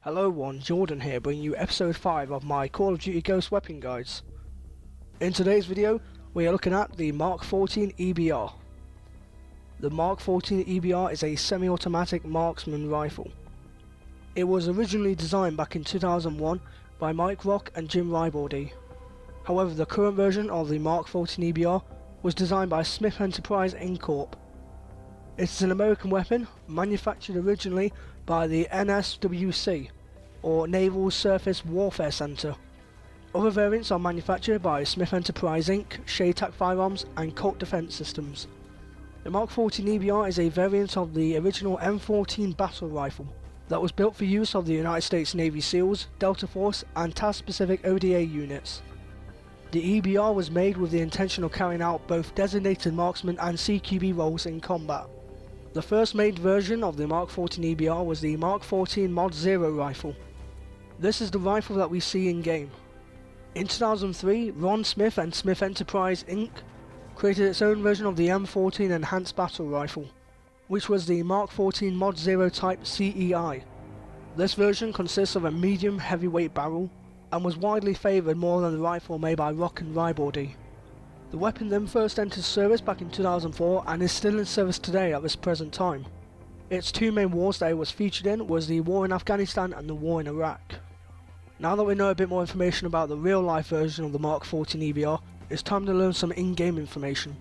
Hello everyone, Jordan here, bringing you episode 5 of my Call of Duty Ghost weapon guides. In today's video, we are looking at the MK14 EBR. The MK14 EBR is a semi-automatic marksman rifle. It was originally designed back in 2001 by Mike Rock and Jim Ribordy. However, the current version of the MK14 EBR was designed by Smith Enterprise Inc. It is an American weapon, manufactured originally by the NSWC, or Naval Surface Warfare Center. Other variants are manufactured by Smith Enterprise Inc., Shaytac Firearms and Colt Defense Systems. The MK14 EBR is a variant of the original M14 battle rifle that was built for use of the United States Navy SEALs, Delta Force and Task-Specific ODA units. The EBR was made with the intention of carrying out both designated marksman and CQB roles in combat. The first made version of the MK14 EBR was the MK14 Mod 0 rifle. This is the rifle that we see in game. In 2003, Ron Smith and Smith Enterprise Inc. created its own version of the M14 Enhanced Battle Rifle, which was the MK14 Mod 0 Type CEI. This version consists of a medium heavyweight barrel and was widely favoured more than the rifle made by Rock and Ribordy. The weapon then first entered service back in 2004 and is still in service today at this present time. Its two main wars that it was featured in was the war in Afghanistan and the war in Iraq. Now that we know a bit more information about the real life version of the MK14 EBR, it's time to learn some in-game information.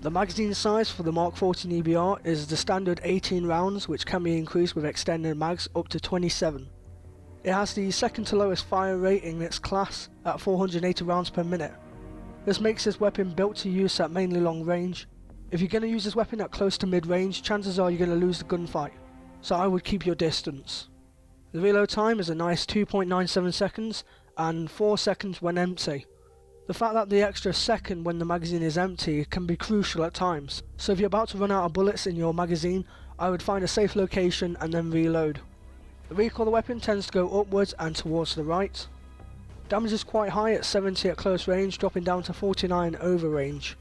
The magazine size for the MK14 EBR is the standard 18 rounds, which can be increased with extended mags up to 27. It has the second to lowest fire rate in its class at 480 rounds per minute. This makes this weapon built to use at mainly long range. If you're going to use this weapon at close to mid range, chances are you're going to lose the gunfight, so I would keep your distance. The reload time is a nice 2.97 seconds and 4 seconds when empty. The fact that the extra second when the magazine is empty can be crucial at times, so if you're about to run out of bullets in your magazine, I would find a safe location and then reload. The recoil of the weapon tends to go upwards and towards the right. Damage is quite high at 70 at close range, dropping down to 49 over range.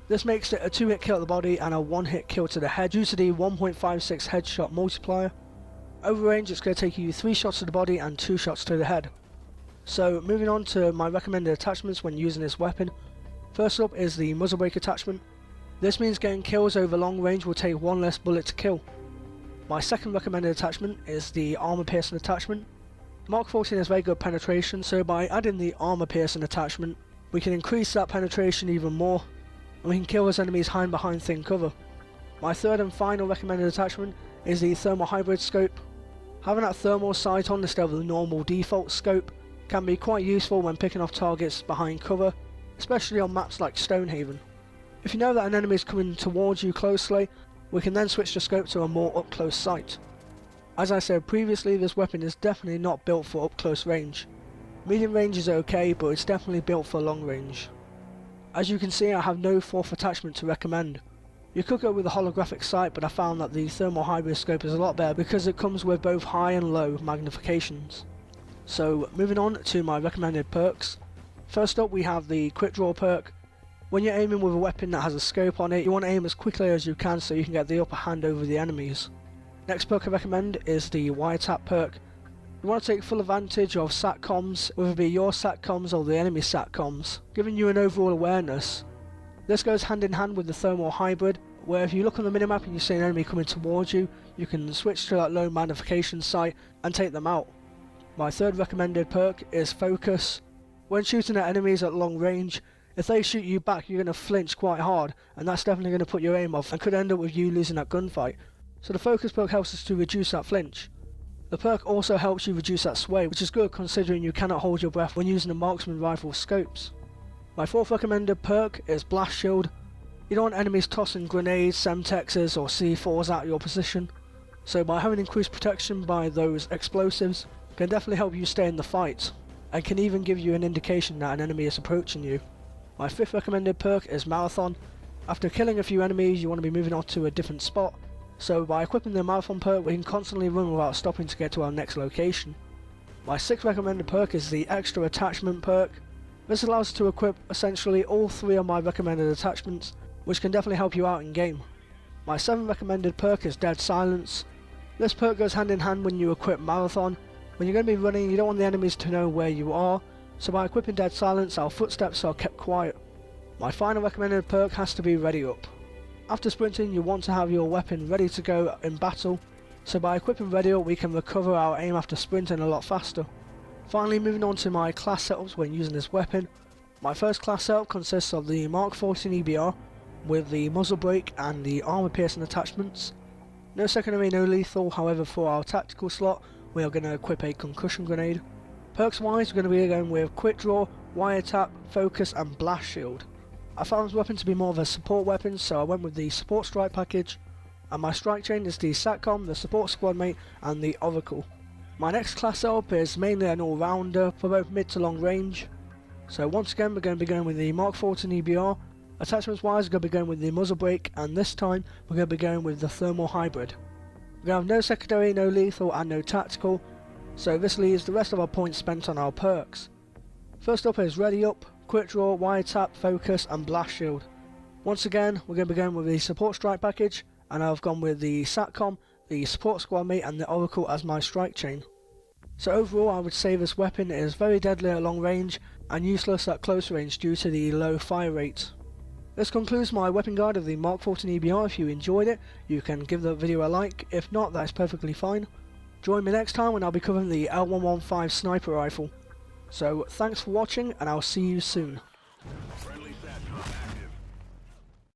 This makes it a 2-hit kill to the body and a 1-hit kill to the head due to the 1.56 headshot multiplier. Over range, it's going to take you 3 shots to the body and 2 shots to the head. So moving on to my recommended attachments when using this weapon. First up is the muzzle brake attachment. This means getting kills over long range will take 1 less bullet to kill. My second recommended attachment is the armor piercing attachment. MK14 has very good penetration, so by adding the armor piercing attachment, we can increase that penetration even more, and we can kill those enemies hiding behind thin cover. My third and final recommended attachment is the thermal hybrid scope. Having that thermal sight on instead of the normal default scope can be quite useful when picking off targets behind cover, especially on maps like Stonehaven. If you know that an enemy is coming towards you closely, we can then switch the scope to a more up close sight. As I said previously, this weapon is definitely not built for up close range. Medium range is okay, but it's definitely built for long range. As you can see, I have no fourth attachment to recommend. You could go with a holographic sight, but I found that the thermal hybrid scope is a lot better because it comes with both high and low magnifications. So moving on to my recommended perks. First up, we have the quick draw perk. When you're aiming with a weapon that has a scope on it, you want to aim as quickly as you can so you can get the upper hand over the enemies. Next perk I recommend is the wiretap perk. You want to take full advantage of SATCOMs, whether it be your SATCOMs or the enemy SATCOMs, giving you an overall awareness. This goes hand in hand with the thermal hybrid, where if you look on the minimap and you see an enemy coming towards you, you can switch to that low magnification sight and take them out. My third recommended perk is focus. When shooting at enemies at long range, if they shoot you back, you're going to flinch quite hard, and that's definitely going to put your aim off and could end up with you losing that gunfight. So the focus perk helps us to reduce that flinch. The perk also helps you reduce that sway, which is good considering you cannot hold your breath when using a marksman rifle scopes. My fourth recommended perk is blast shield. You don't want enemies tossing grenades, semtexes or C4s at your position, so by having increased protection by those explosives can definitely help you stay in the fight, and can even give you an indication that an enemy is approaching you. My fifth recommended perk is marathon. After killing a few enemies, you want to be moving on to a different spot. So by equipping the marathon perk, we can constantly run without stopping to get to our next location. My sixth recommended perk is the extra attachment perk. This allows us to equip essentially all 3 of my recommended attachments, which can definitely help you out in game. My seventh recommended perk is dead silence. This perk goes hand in hand when you equip Marathon. When you're going to be running, you don't want the enemies to know where you are, so by equipping Dead Silence, our footsteps are kept quiet. My final recommended perk has to be Ready Up. After sprinting, you want to have your weapon ready to go in battle, so by equipping Ready Up we can recover our aim after sprinting a lot faster. Finally, moving on to my class setups when using this weapon. My first class setup consists of the MK14 EBR with the muzzle brake and the armor piercing attachments. No secondary, no lethal, however for our tactical slot we are going to equip a concussion grenade. Perks wise, we're going to be going with quick draw, wiretap, focus and blast shield. I found this weapon to be more of a support weapon, so I went with the support strike package, and my strike chain is the SATCOM, the support squad mate and the Oracle. My next class setup is mainly an all-rounder for both mid to long range. So once again we're going to be going with the MK14 EBR. Attachments wise we're going to be going with the muzzle brake, and this time we're going to be going with the thermal hybrid. We're going to have no secondary, no lethal and no tactical, so this leaves the rest of our points spent on our perks. First up is Ready Up, quick draw, wiretap, focus and blast shield. Once again we're going to be going with the support strike package, and I've gone with the SATCOM, the support squad mate and the Oracle as my strike chain. So overall I would say this weapon is very deadly at long range and useless at close range due to the low fire rate. This concludes my weapon guide of the MK14 EBR. If you enjoyed it, you can give the video a like. If not, that's perfectly fine. Join me next time when I'll be covering the L115 sniper rifle. So thanks for watching and I'll see you soon.